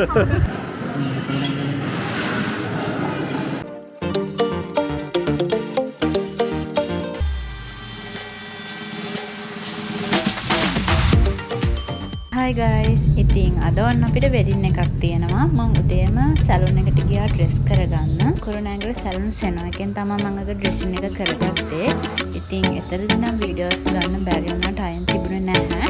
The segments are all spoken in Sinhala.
Hi guys, ඉතින් අද ඔන්න අපිට වෙඩින් එකක් තියෙනවා. මම උදේම සැලුන් එකට ගියා ඩ්‍රෙස් කරගන්න. කුරුණෑගල සැලුන් සෙනෝ එකෙන් තමයි මම අද ඩ්‍රෙසින් එක කරගත්තේ. ඉතින් එතනදී නම් වීඩියෝස් ගන්න බැරි වුණා, ටයිම් තිබුණේ නැහැ.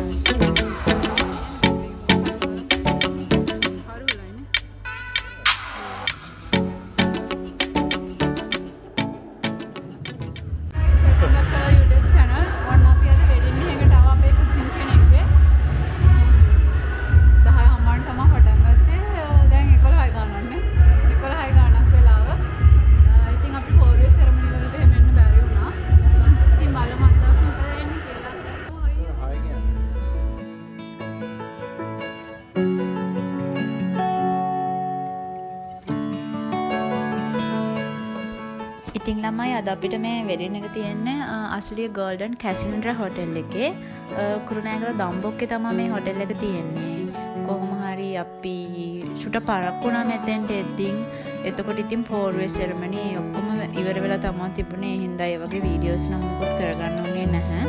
ඉතින් ළමයි අද අපිට මේ වෙඩින් එක තියෙන්නේ අසුලිය ගෝල්ඩන් කැසිනෝ හොටෙල් එකේ. කුරුණෑගල දම්බොක්කේ තමයි මේ හොටෙල් එක තියෙන්නේ. කොහොම හරි අපි ෂුට පරක් වුණා මෙතෙන්ට එද්දින්. එතකොට ඉතින් පෝරුවේ සෙරමනි ඔක්කොම ඉවර වෙලා තමයි තිබුණේ. ඒ හින්දා ඒ වගේ වීඩියෝස් නම් මොකොත් කරගන්න ඕනේ නැහැ.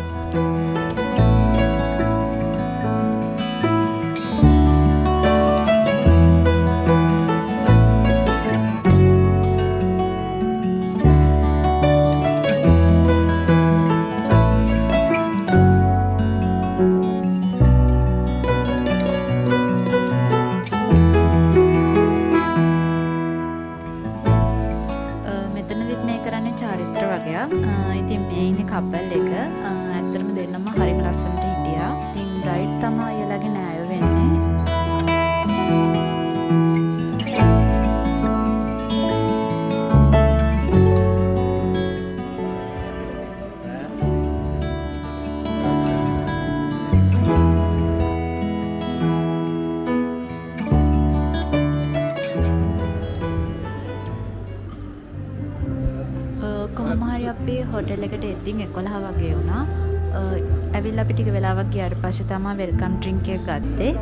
චාරිත්‍ර වගේක්. ඉතින් මේ ඉන්නේ කපල් එක. ඇත්තටම දෙන්නම හරි ලස්සනට හිටියා. ඉතින් බ්‍රයිඩ් තමයි එයාලගේ නෑයෝ වෙන්නේ. කොහොම හරි අපි හොටෙල් එකට එද්දින් 11 වගේ වුණා. ඇවිල්ලා අපි ටික වෙලාවක් ගියාට පස්සේ තමයි වෙල්කම් ඩ්‍රින්ක් එක ගත්තේ.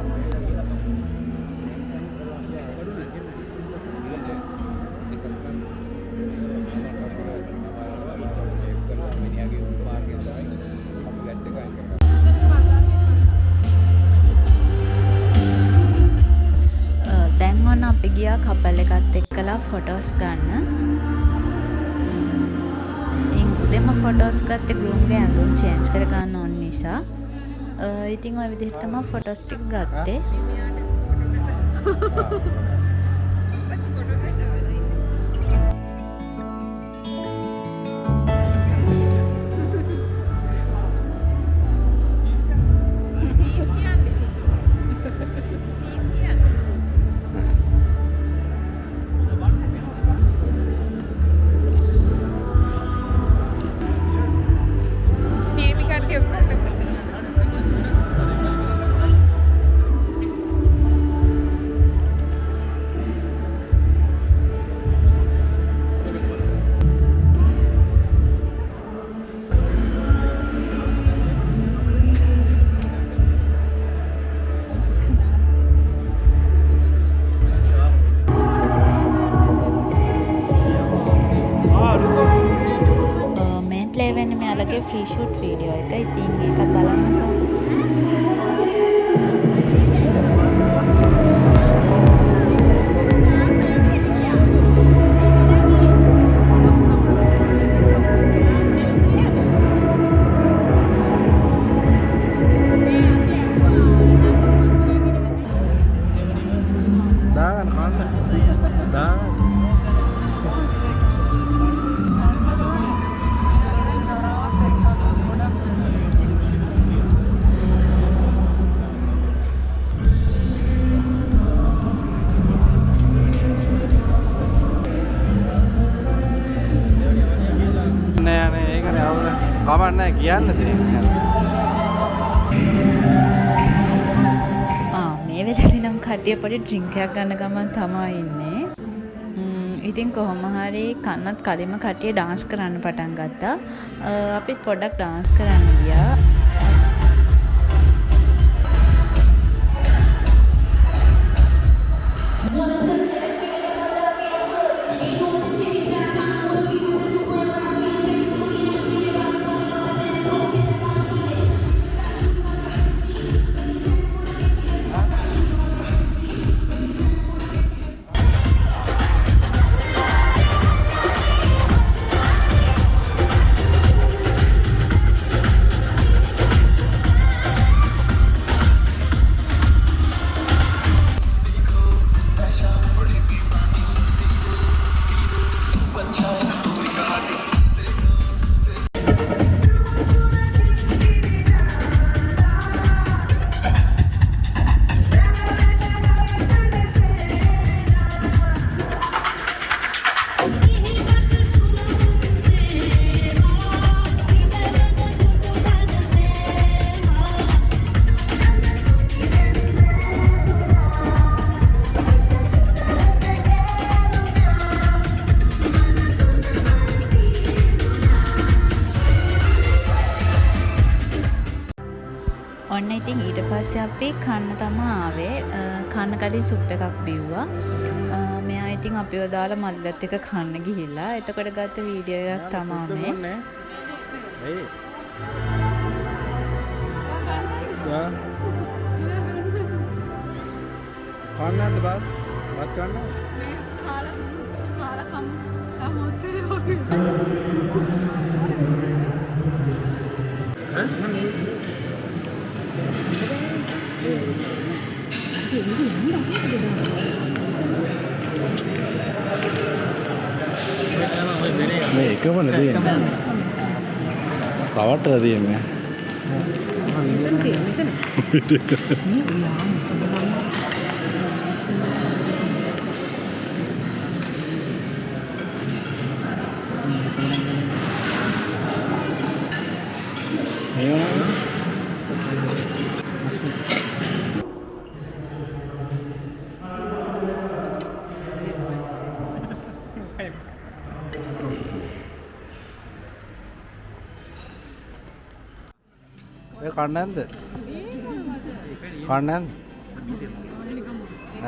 දැන් ඔන්න අපි ගියා කපල් එකත් එක්කලා ෆොටෝස් ගන්න. උදේම ෆොටෝස් ගත්තේ ගෲම්ගේ ඇඳුම් චේන්ජ් කර ගන්න ඕන නිසා. ඉතින් ඔය විදිහට තමයි ෆොටෝස් ටික ගත්තේ. ප්ලේ වෙන්නේ මෙයාලගේ ෆ්‍රී ෂූට් වීඩියෝ එක. ඉතින් මේක බලන්නකෝ. කමන්න කියන්න තියෙන්නේ. මේ වෙලාවේ නම් කඩිය පොඩි ඩ්‍රින්ක් එකක් ගන්න ගමන් තමයි ඉන්නේ. ඉතින් කොහොම හරි කන්නත් කලින්ම කට්ටිය ඩාන්ස් කරන්න පටන් ගත්තා. අපිත් පොඩ්ඩක් ඩාන්ස් කරන්න ගියා. ඔන්න ඉතින් ඊට පස්සේ අපි කන්න තමා ආවේ. කන්න කලින් සුප් එකක් බිව්වා. මෙයා ඉතින් අපිව දාලා මල්ලත් එක කන්න ගිහිල්ලා. එතකොට ගත්ත වීඩියෝ එකක් තමා මේ. ඇයි? යා. කන්නද බත්? බත් කන්න? මේ කාලා කම් තමෝතේ වගේ. මේ එකම නේද? කවටද තියෙන්නේ? ඒ කන්නන්ද? කන්නන්ද?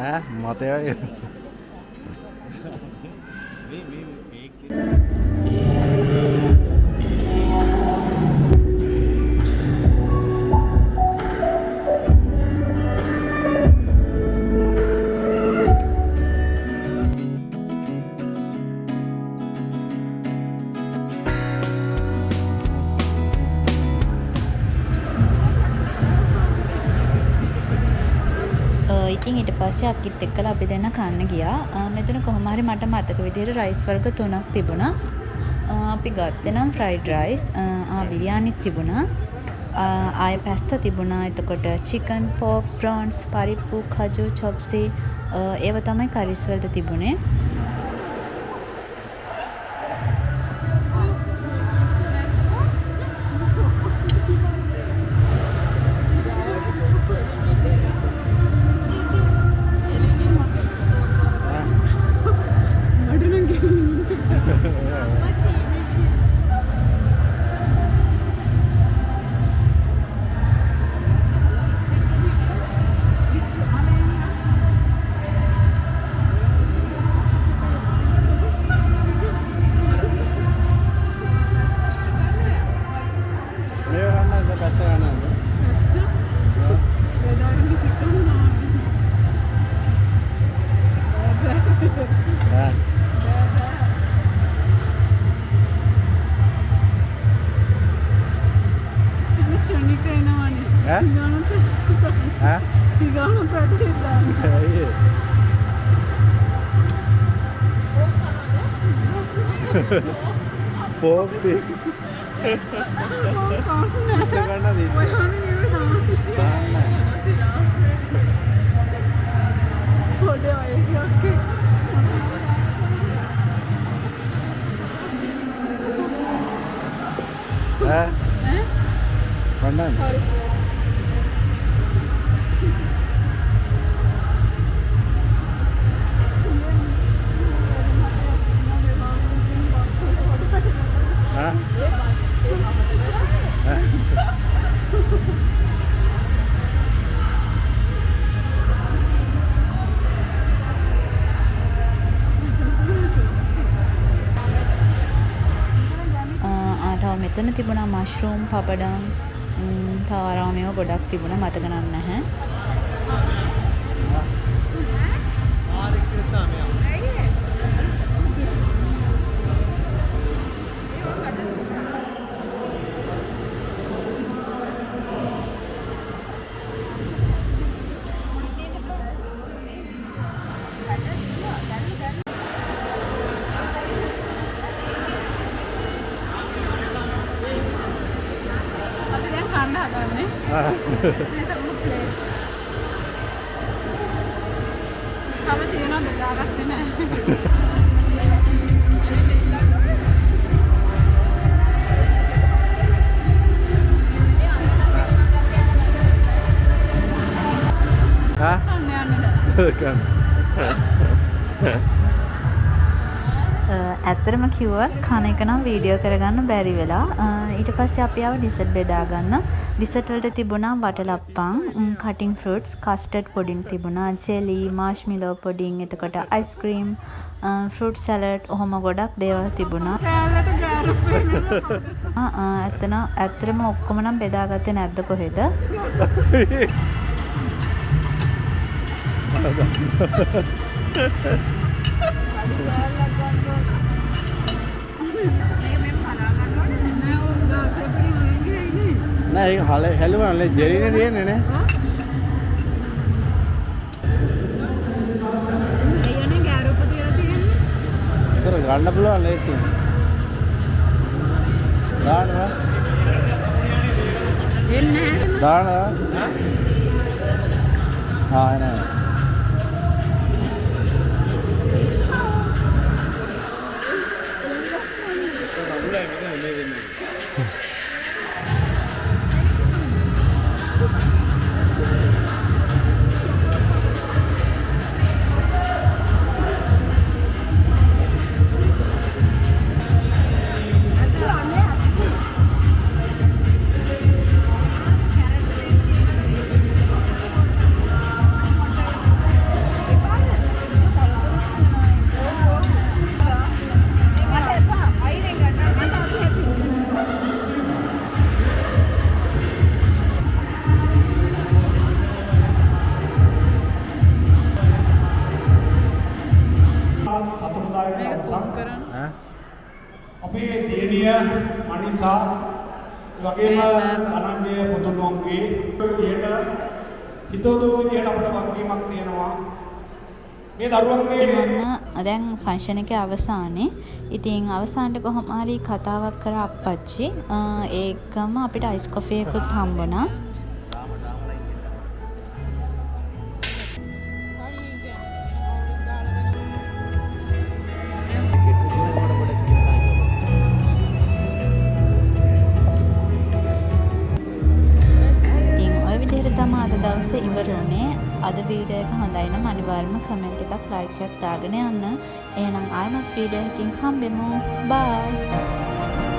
ඈ මතයයි. ඉතින් ඊට පස්සේ අක්කිත් එක්කලා අපි දෙන්න කන්න ගියා. මෙතන කොහොම හරි මට මතක විදිහට රයිස් වර්ග 3ක් තිබුණා. අපි ගත්තේ නම් ෆ්‍රයිඩ් රයිස්, බිරියානිත් තිබුණා. ආය පැස්තා තිබුණා. එතකොට චිකන්, පෝක්, ප්‍රෝන්ස්, පරිප්පු, කජු, චොප්සි ඒව තමයි කරිස් වලට තිබුණේ. Pork pig. Isa ka na this. Kanan. මෙතන තිබුණා මෂ්රූම් පපඩම් තාරා මේවා ගොඩක් තිබුණා මතක නැහැ. ඇත්තටම කිව්වොත් කන එක නම් වීඩියෝ කරගන්න බැරි වෙලා. ඊට පස්සේ අපි ආව ඩිසර්ට් බෙදා ගන්න. ඩිසර්ට් වලට තිබුණා වටලප්පම්, කටින් ෆෘට්ස්, කස්ටර්ඩ් පුඩින් තිබුණා, ජෙලි, මාෂ්මෙලෝ පුඩින්, එතකොට අයිස්ක්‍රීම්, ෆෘට් සැලඩ්, ඔහොම ගොඩක් දේවල් තිබුණා. කෑල්ලට ගෑරප්පු ඇත්තටම ඔක්කොම නම් බෙදාගත්තේ නැද්ද කොහෙද? නෑ ඒක හැලුවනේ ජෙලිනේ තියෙන්නේ නේ. එයනේ ගෑරප්පු තියලා තියෙන්නේ. ඒතර ගන්න පුළුවන් ලේසියෙන්. දානවා. එන්නේ දානවා. එනේ. අපේ දේනිය මනිසා වගේම ධනංජය පුතුණුවන්ගේ ඊට හිතවතුන් විදියට අපිට වගකීමක් තියෙනවා මේ දරුවන්ගේ දැන් ෆන්ක්ෂන් එකේ අවසානයේ ඉතින් අවසානට කොහොම හරි කතාවක් කරා අප්පච්චි ඒකම අපිට අයිස් කොෆි එකකුත් හම්බුණා. අද දවසේ ඉවරුනේ. අද වීඩියෝ එක හොඳයි නම් අනිවාර්යයෙන්ම කමෙන්ට් එකක් ලයික් එකක් දාගෙන යන්න. එහෙනම් ආයෙමත් වීඩියෝ එකකින් හම්බෙමු. බයි.